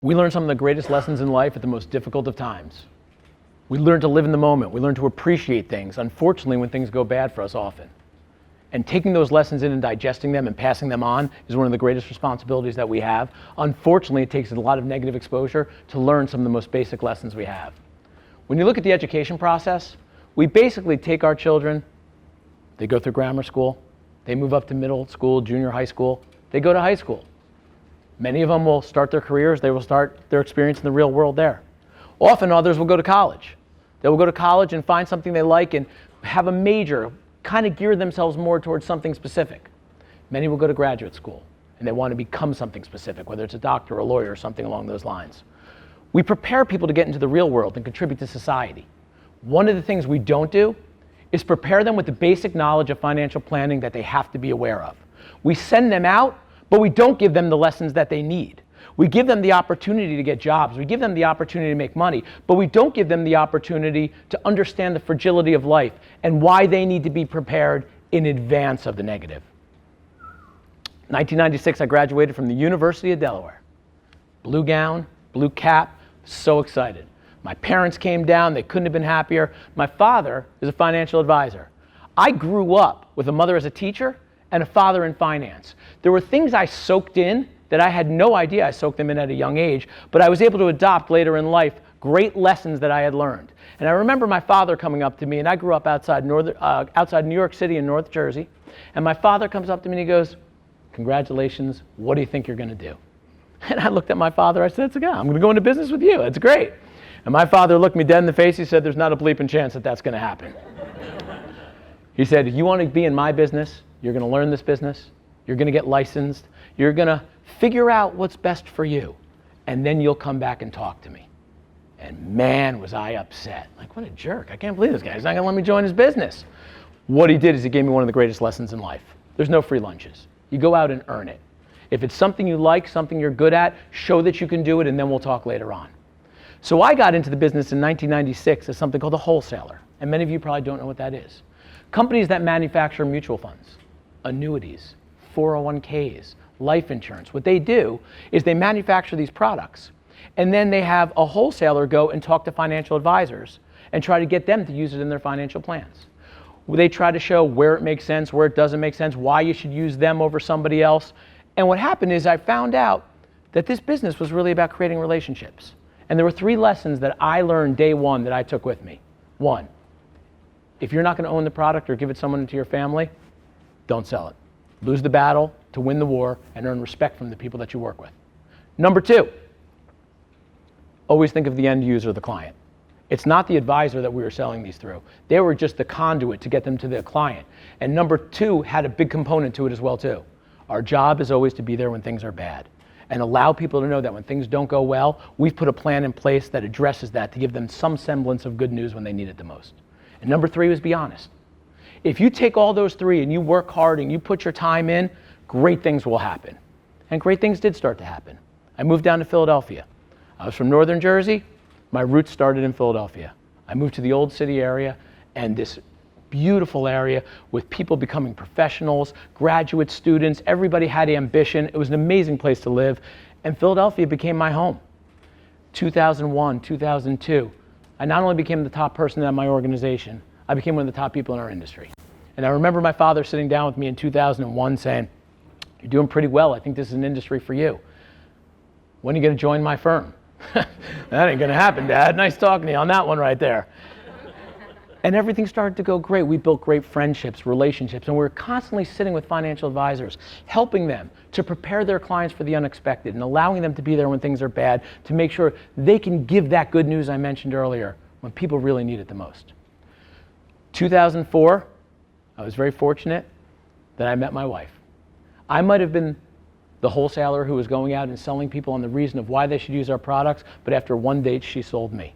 We learn some of the greatest lessons in life at the most difficult of times. We learn to live in the moment. We learn to appreciate things, unfortunately, when things go bad for us often. And taking those lessons in and digesting them and passing them on is one of the greatest responsibilities that we have. Unfortunately, it takes a lot of negative exposure to learn some of the most basic lessons we have. When you look at the education process, we basically take our children, they go through grammar school, they move up to middle school, junior high school, they go to high school. Many of them will start their careers, they will start their experience in the real world there. Often others will go to college. They will go to college and find something they like and have a major, kind of gear themselves more towards something specific. Many will go to graduate school and they want to become something specific, whether it's a doctor or a lawyer or something along those lines. We prepare people to get into the real world and contribute to society. One of the things we don't do is prepare them with the basic knowledge of financial planning that they have to be aware of. We send them out, but we don't give them the lessons that they need. We give them the opportunity to get jobs. We give them the opportunity to make money, but we don't give them the opportunity to understand the fragility of life and why they need to be prepared in advance of the negative. 1996, I graduated from the University of Delaware. Blue gown, blue cap, so excited. My parents came down, they couldn't have been happier. My father is a financial advisor. I grew up with a mother as a teacher and a father in finance. There were things I soaked in that I had no idea I soaked them in at a young age, but I was able to adopt later in life great lessons that I had learned. And I remember my father coming up to me, and I grew up outside New York City in North Jersey, and my father comes up to me and he goes, "Congratulations, what do you think you're gonna do?" And I looked at my father, I said, "I'm gonna go into business with you, it's great." And my father looked me dead in the face, he said, "There's not a bleeping chance that that's gonna happen." He said, "If you wanna be in my business, you're gonna learn this business, you're gonna get licensed, you're gonna figure out what's best for you, and then you'll come back and talk to me." And man, was I upset. Like, what a jerk. I can't believe this guy. He's not gonna let me join his business. What he did is he gave me one of the greatest lessons in life. There's no free lunches. You go out and earn it. If it's something you like, something you're good at, show that you can do it, and then we'll talk later on. So I got into the business in 1996 as something called a wholesaler, and many of you probably don't know what that is. Companies that manufacture mutual funds, annuities, 401ks, life insurance. What they do is they manufacture these products, and then they have a wholesaler go and talk to financial advisors and try to get them to use it in their financial plans. They try to show where it makes sense, where it doesn't make sense, why you should use them over somebody else. And what happened is I found out that this business was really about creating relationships. And there were 3 lessons that I learned day one that I took with me. 1, if you're not going to own the product or give it someone into your family, don't sell it. Lose the battle to win the war and earn respect from the people that you work with. Number 2, always think of the end user, the client. It's not the advisor that we were selling these through. They were just the conduit to get them to the client. And number 2 had a big component to it as well too. Our job is always to be there when things are bad and allow people to know that when things don't go well, we've put a plan in place that addresses that to give them some semblance of good news when they need it the most. And number 3 was be honest. If you take all those 3 and you work hard and you put your time in, great things will happen. And great things did start to happen. I moved down to Philadelphia. I was from Northern Jersey. My roots started in Philadelphia. I moved to the Old City area, and this beautiful area with people becoming professionals, graduate students, everybody had ambition. It was an amazing place to live, and Philadelphia became my home. 2001, 2002, I not only became the top person at my organization, I became one of the top people in our industry. And I remember my father sitting down with me in 2001 saying, "You're doing pretty well. I think this is an industry for you. When are you going to join my firm?" "That ain't going to happen, Dad. Nice talking to you on that one right there." And everything started to go great. We built great friendships, relationships, and we were constantly sitting with financial advisors, helping them to prepare their clients for the unexpected and allowing them to be there when things are bad to make sure they can give that good news I mentioned earlier when people really need it the most. 2004, I was very fortunate that I met my wife. I might have been the wholesaler who was going out and selling people on the reason of why they should use our products, but after one date, she sold me.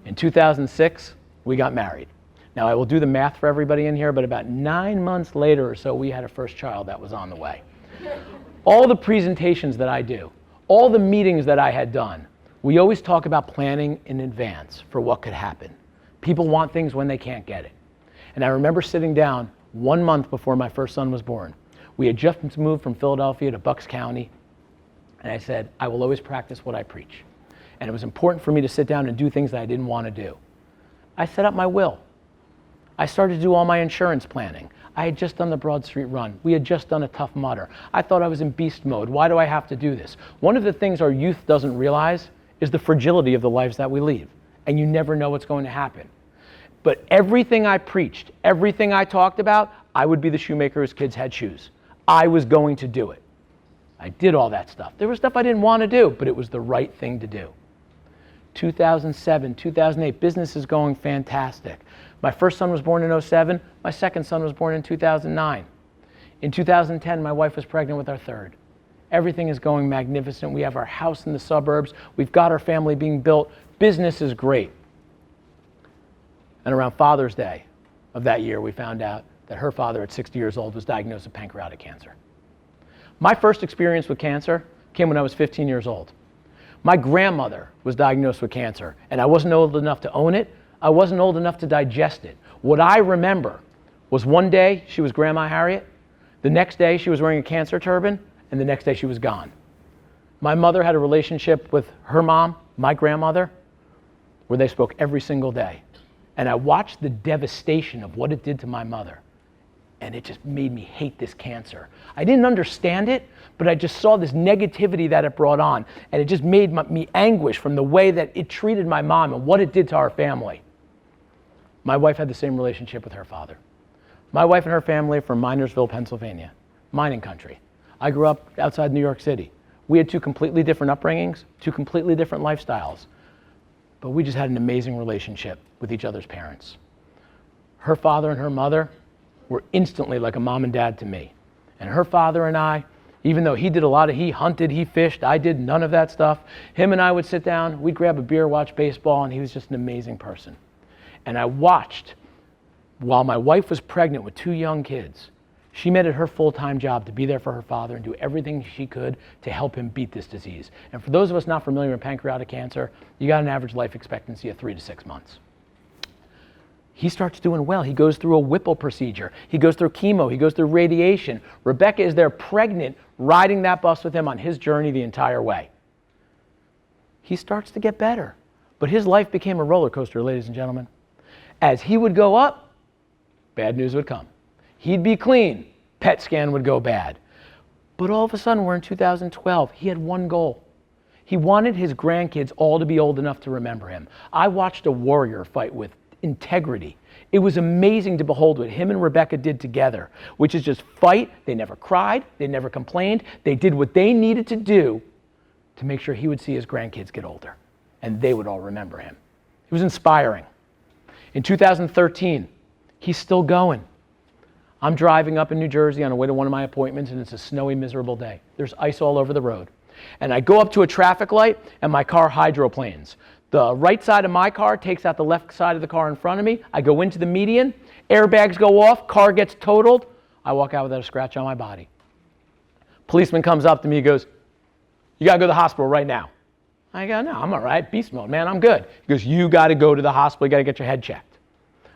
In 2006, we got married. Now, I will do the math for everybody in here, but about 9 months later or so, we had a first child that was on the way. All the presentations that I do, all the meetings that I had done, we always talk about planning in advance for what could happen. People want things when they can't get it. And I remember sitting down 1 month before my first son was born. We had just moved from Philadelphia to Bucks County, And I said, I will always practice what I preach. And it was important for me to sit down and do things that I didn't want to do. I set up my will. I started to do all my insurance planning. I had just done the Broad Street Run. We had just done a Tough Mudder. I thought I was in beast mode. Why do I have to do this? One of the things our youth doesn't realize is the fragility of the lives that we lead. And you never know what's going to happen. But everything I preached, everything I talked about, I would be the shoemaker whose kids had shoes. I was going to do it. I did all that stuff. There was stuff I didn't want to do, but it was the right thing to do. 2007, 2008, business is going fantastic. My first son was born in 2007. My second son was born in 2009. In 2010, my wife was pregnant with our third. Everything is going magnificent. We have our house in the suburbs. We've got our family being built. Business is great. And around Father's Day of that year, we found out that her father at 60 years old was diagnosed with pancreatic cancer. My first experience with cancer came when I was 15 years old. My grandmother was diagnosed with cancer, and I wasn't old enough to own it. I wasn't old enough to digest it. What I remember was one day she was Grandma Harriet, the next day she was wearing a cancer turban, and the next day she was gone. My mother had a relationship with her mom, my grandmother, where they spoke every single day. And I watched the devastation of what it did to my mother. And it just made me hate this cancer. I didn't understand it, but I just saw this negativity that it brought on. And it just made me anguish from the way that it treated my mom and what it did to our family. My wife had the same relationship with her father. My wife and her family are from Minersville, Pennsylvania, mining country. I grew up outside New York City. We had two completely different upbringings, two completely different lifestyles. But we just had an amazing relationship with each other's parents. Her father and her mother were instantly like a mom and dad to me. And her father and I, even though he did a lot of, he hunted, he fished, I did none of that stuff. Him and I would sit down, we'd grab a beer, watch baseball, and he was just an amazing person. And I watched, while my wife was pregnant with two young kids, she made it her full-time job to be there for her father and do everything she could to help him beat this disease. And for those of us not familiar with pancreatic cancer, you got an average life expectancy of 3 to 6 months. He starts doing well. He goes through a Whipple procedure. He goes through chemo. He goes through radiation. Rebecca is there pregnant, riding that bus with him on his journey the entire way. He starts to get better. But his life became a roller coaster, ladies and gentlemen. As he would go up, bad news would come. He'd be clean, PET scan would go bad. But all of a sudden, we're in 2012. He had one goal. He wanted his grandkids all to be old enough to remember him. I watched a warrior fight with integrity. It was amazing to behold what him and Rebecca did together, which is just fight. They never cried. They never complained. They did what they needed to do to make sure he would see his grandkids get older, and they would all remember him. It was inspiring. In 2013, he's still going. I'm driving up in New Jersey on the way to one of my appointments, and it's a snowy, miserable day. There's ice all over the road. And I go up to a traffic light, and my car hydroplanes. The right side of my car takes out the left side of the car in front of me. I go into the median, airbags go off, car gets totaled. I walk out without a scratch on my body. Policeman comes up to me, he goes, "You gotta go to the hospital right now." I go, "No, I'm all right, beast mode, man, I'm good." He goes, "You gotta go to the hospital, you gotta get your head checked."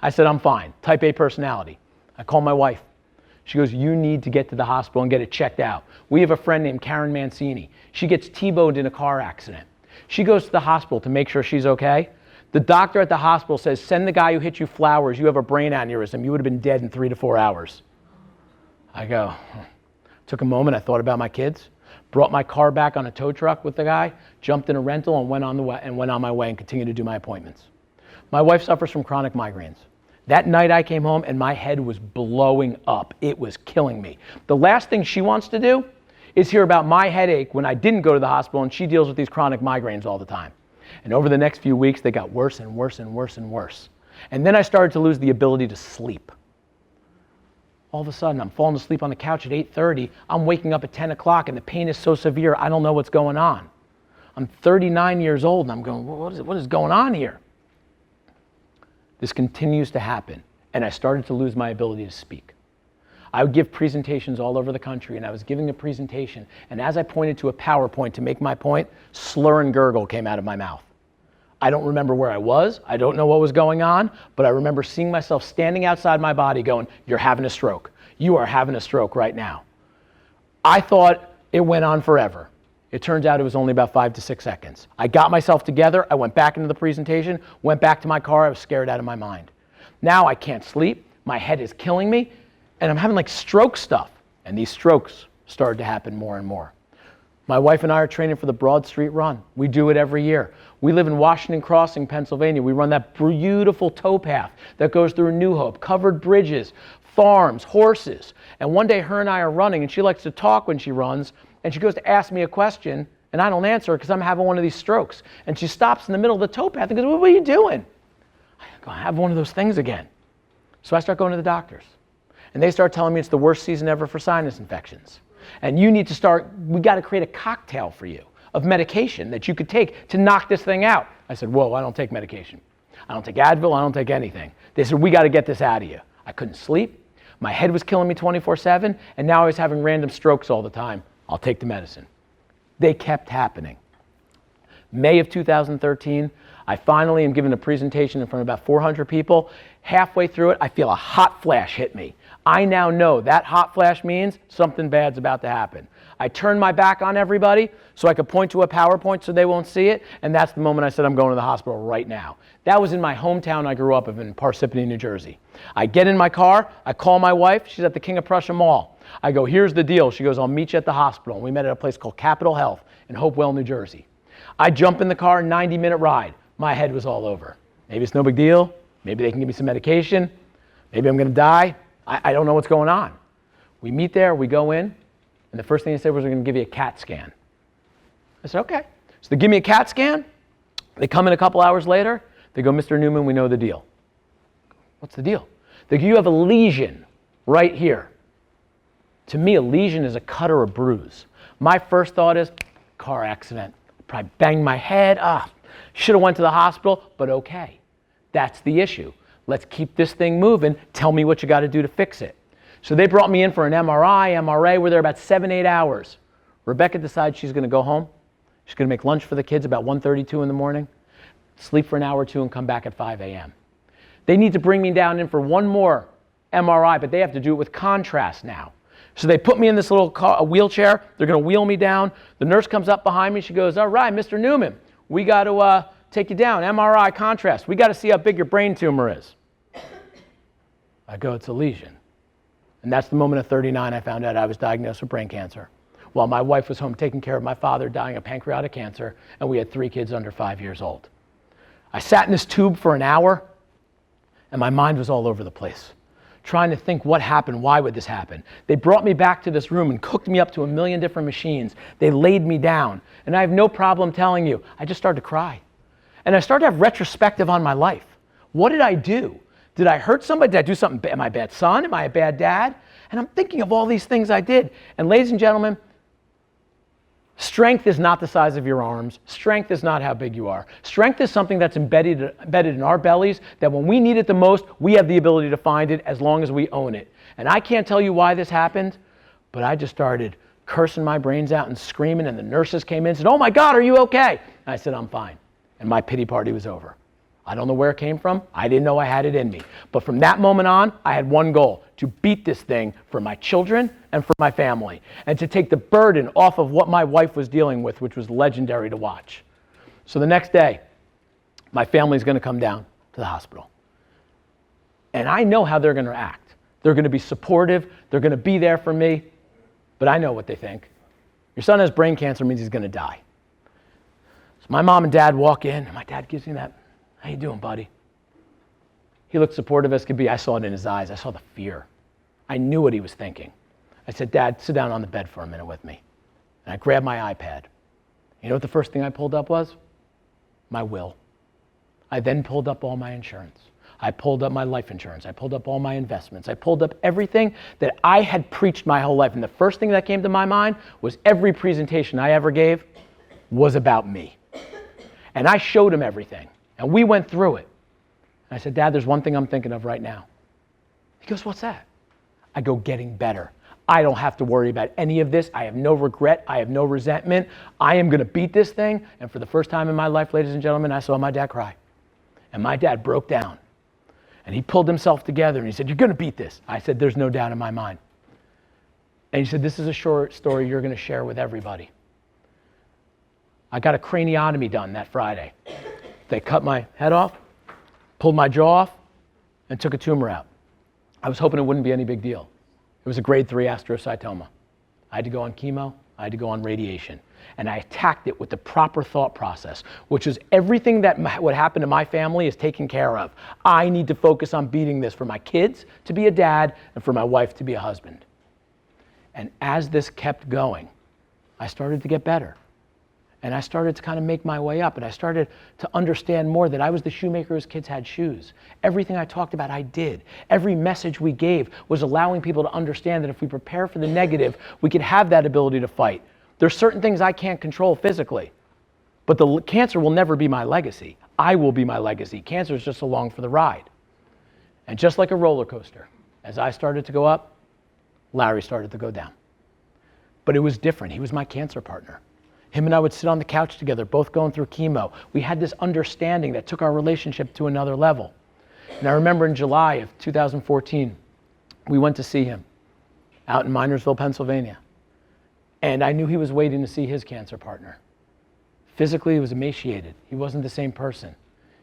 I said, "I'm fine, type A personality." I call my wife. She goes, "You need to get to the hospital and get it checked out." We have a friend named Karen Mancini. She gets T-boned in a car accident. She goes to the hospital to make sure she's okay. The doctor at the hospital says, "Send the guy who hit you flowers. You have a brain aneurysm. You would have been dead in 3 to 4 hours." I go, took a moment. I thought about my kids, brought my car back on a tow truck with the guy, jumped in a rental and went on my way and continued to do my appointments. My wife suffers from chronic migraines. That night I came home and my head was blowing up. It was killing me. The last thing she wants to do is hear about my headache when I didn't go to the hospital, and she deals with these chronic migraines all the time. And over the next few weeks, they got worse and worse and worse and worse. And then I started to lose the ability to sleep. All of a sudden, I'm falling asleep on the couch at 8:30. I'm waking up at 10 o'clock, and the pain is so severe, I don't know what's going on. I'm 39 years old, and I'm going, what is going on here? This continues to happen, and I started to lose my ability to speak. I would give presentations all over the country, and I was giving a presentation, and as I pointed to a PowerPoint to make my point, slur and gurgle came out of my mouth. I don't remember where I was, I don't know what was going on, but I remember seeing myself standing outside my body going, "You're having a stroke. You are having a stroke right now." I thought it went on forever. It turns out it was only about 5 to 6 seconds. I got myself together. I went back into the presentation, went back to my car. I was scared out of my mind. Now I can't sleep. My head is killing me. And I'm having like stroke stuff. And these strokes started to happen more and more. My wife and I are training for the Broad Street Run. We do it every year. We live in Washington Crossing, Pennsylvania. We run that beautiful towpath that goes through New Hope, covered bridges, farms, horses. And one day her and I are running, and she likes to talk when she runs, and she goes to ask me a question, and I don't answer because I'm having one of these strokes. And she stops in the middle of the towpath and goes, "What are you doing?" I go, "I have one of those things again." So I start going to the doctors. And they start telling me it's the worst season ever for sinus infections. And you need to start, we got to create a cocktail for you of medication that you could take to knock this thing out. I said, "Whoa, I don't take medication. I don't take Advil, I don't take anything." They said, "We got to get this out of you." I couldn't sleep. My head was killing me 24/7, and now I was having random strokes all the time. I'll take the medicine. They kept happening. May of 2013, I finally am giving a presentation in front of about 400 people. Halfway through it, I feel a hot flash hit me. I now know that hot flash means something bad's about to happen. I turn my back on everybody so I could point to a PowerPoint so they won't see it, and that's the moment I said I'm going to the hospital right now. That was in my hometown I grew up in Parsippany, New Jersey. I get in my car, I call my wife, she's at the King of Prussia Mall. I go, "Here's the deal." She goes, "I'll meet you at the hospital." And we met at a place called Capital Health in Hopewell, New Jersey. I jump in the car, 90-minute ride. My head was all over. Maybe it's no big deal. Maybe they can give me some medication. Maybe I'm going to die. I don't know what's going on. We meet there, we go in, and the first thing they said was, "We're going to give you a CAT scan." I said, "Okay." So they give me a CAT scan. They come in a couple hours later. They go, "Mr. Newman, we know the deal." What's the deal? They go, "You have a lesion right here." To me, a lesion is a cut or a bruise. My first thought is, car accident. Probably banged my head. Should have went to the hospital, but okay. That's the issue. Let's keep this thing moving. Tell me what you got to do to fix it. So they brought me in for an MRI, MRA. We're there about 7-8 hours. Rebecca decides she's going to go home. She's going to make lunch for the kids about 1:32 in the morning, sleep for an hour or two, and come back at 5 a.m. They need to bring me down in for one more MRI, but they have to do it with contrast now. So they put me in this little wheelchair. They're going to wheel me down. The nurse comes up behind me. She goes, "All right, Mr. Newman, we got to take you down. MRI contrast. We got to see how big your brain tumor is." I go, "It's a lesion." And that's the moment at 39 I found out I was diagnosed with brain cancer, while my wife was home taking care of my father dying of pancreatic cancer, and we had 3 kids under 5 years old. I sat in this tube for an hour, and my mind was all over the place, trying to think what happened, why would this happen? They brought me back to this room and cooked me up to 1,000,000 different machines. They laid me down, and I have no problem telling you, I just started to cry. And I started to have retrospective on my life. What did I do? Did I hurt somebody? Did I do something bad? Am I a bad son? Am I a bad dad? And I'm thinking of all these things I did. And ladies and gentlemen, strength is not the size of your arms. Strength is not how big you are. Strength is something that's embedded in our bellies, that when we need it the most, we have the ability to find it as long as we own it. And I can't tell you why this happened, but I just started cursing my brains out and screaming, and the nurses came in and said, "Oh my God, are you okay?" And I said, "I'm fine." And my pity party was over. I don't know where it came from. I didn't know I had it in me. But from that moment on, I had one goal: to beat this thing for my children and for my family, and to take the burden off of what my wife was dealing with, which was legendary to watch. So the next day, my family's going to come down to the hospital. And I know how they're going to act. They're going to be supportive. They're going to be there for me. But I know what they think. Your son has brain cancer means he's going to die. So my mom and dad walk in, and my dad gives me that, "How you doing, buddy?" He looked supportive as could be. I saw it in his eyes. I saw the fear. I knew what he was thinking. I said, "Dad, sit down on the bed for a minute with me." And I grabbed my iPad. You know what the first thing I pulled up was? My will. I then pulled up all my insurance. I pulled up my life insurance. I pulled up all my investments. I pulled up everything that I had preached my whole life. And the first thing that came to my mind was every presentation I ever gave was about me. And I showed him everything. And we went through it. And I said, "Dad, there's one thing I'm thinking of right now." He goes, "What's that?" I go, "Getting better. I don't have to worry about any of this. I have no regret. I have no resentment. I am going to beat this thing." And for the first time in my life, ladies and gentlemen, I saw my dad cry. And my dad broke down. And he pulled himself together and he said, "You're going to beat this." I said, "There's no doubt in my mind." And he said, "This is a short story you're going to share with everybody. I got a craniotomy done that Friday. They cut my head off, pulled my jaw off, and took a tumor out. I was hoping it wouldn't be any big deal. It was a grade 3 astrocytoma. I had to go on chemo, I had to go on radiation. And I attacked it with the proper thought process, which is everything that would happen to my family is taken care of. I need to focus on beating this for my kids to be a dad and for my wife to be a husband. And as this kept going, I started to get better. And I started to kind of make my way up, and I started to understand more that I was the shoemaker whose kids had shoes. Everything I talked about, I did. Every message we gave was allowing people to understand that if we prepare for the negative, we could have that ability to fight. There's certain things I can't control physically, but the cancer will never be my legacy. I will be my legacy. Cancer is just along for the ride. And just like a roller coaster, as I started to go up, Larry started to go down. But it was different. He was my cancer partner. Him and I would sit on the couch together, both going through chemo. We had this understanding that took our relationship to another level. And I remember in July of 2014, we went to see him out in Minersville, Pennsylvania. And I knew he was waiting to see his cancer partner. Physically, he was emaciated. He wasn't the same person.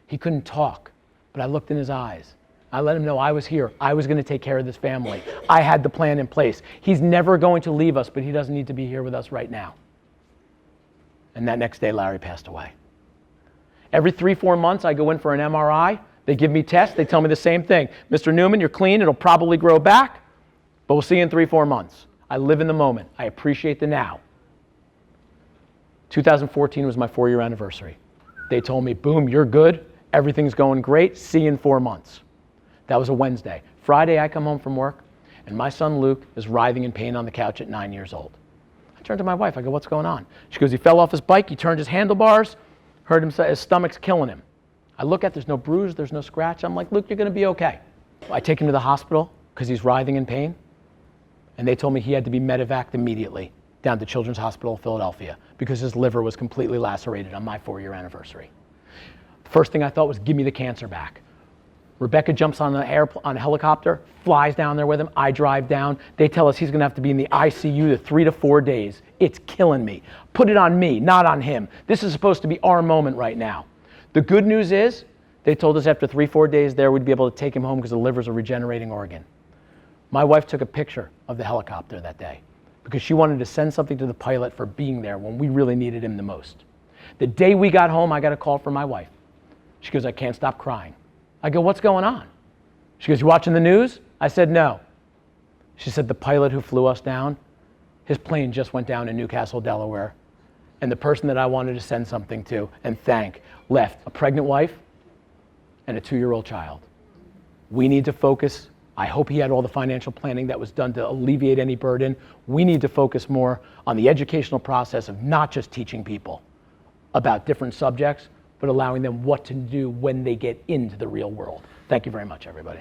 He couldn't talk, but I looked in his eyes. I let him know I was here. I was going to take care of this family. I had the plan in place. He's never going to leave us, but he doesn't need to be here with us right now. And that next day, Larry passed away. Every 3-4 months, I go in for an MRI. They give me tests. They tell me the same thing. Mr. Newman, you're clean. It'll probably grow back, but we'll see you in 3-4 months. I live in the moment. I appreciate the now. 2014 was my 4-year anniversary. They told me, boom, you're good. Everything's going great. See you in 4 months. That was a Wednesday. Friday, I come home from work, and my son Luke is writhing in pain on the couch at 9 years old. I turned to my wife. I go, what's going on? She goes, he fell off his bike. He turned his handlebars. Heard him say his stomach's killing him. I look at, there's no bruise, there's no scratch. I'm like, Luke, you're going to be okay. I take him to the hospital because he's writhing in pain. And they told me he had to be medevaced immediately down to Children's Hospital of Philadelphia because his liver was completely lacerated on my 4-year anniversary. The first thing I thought was, give me the cancer back. Rebecca jumps on a helicopter, flies down there with him. I drive down. They tell us he's going to have to be in the ICU to 3 to 4 days. It's killing me. Put it on me, not on him. This is supposed to be our moment right now. The good news is they told us after 3-4 days there we'd be able to take him home because the liver's a regenerating organ. My wife took a picture of the helicopter that day because she wanted to send something to the pilot for being there when we really needed him the most. The day we got home, I got a call from my wife. She goes, I can't stop crying. I go, what's going on? She goes, you watching the news? I said, no. She said, the pilot who flew us down, his plane just went down in Newcastle, Delaware. And the person that I wanted to send something to and thank left a pregnant wife and a 2-year-old child. We need to focus. I hope he had all the financial planning that was done to alleviate any burden. We need to focus more on the educational process of not just teaching people about different subjects, but allowing them what to do when they get into the real world. Thank you very much, everybody.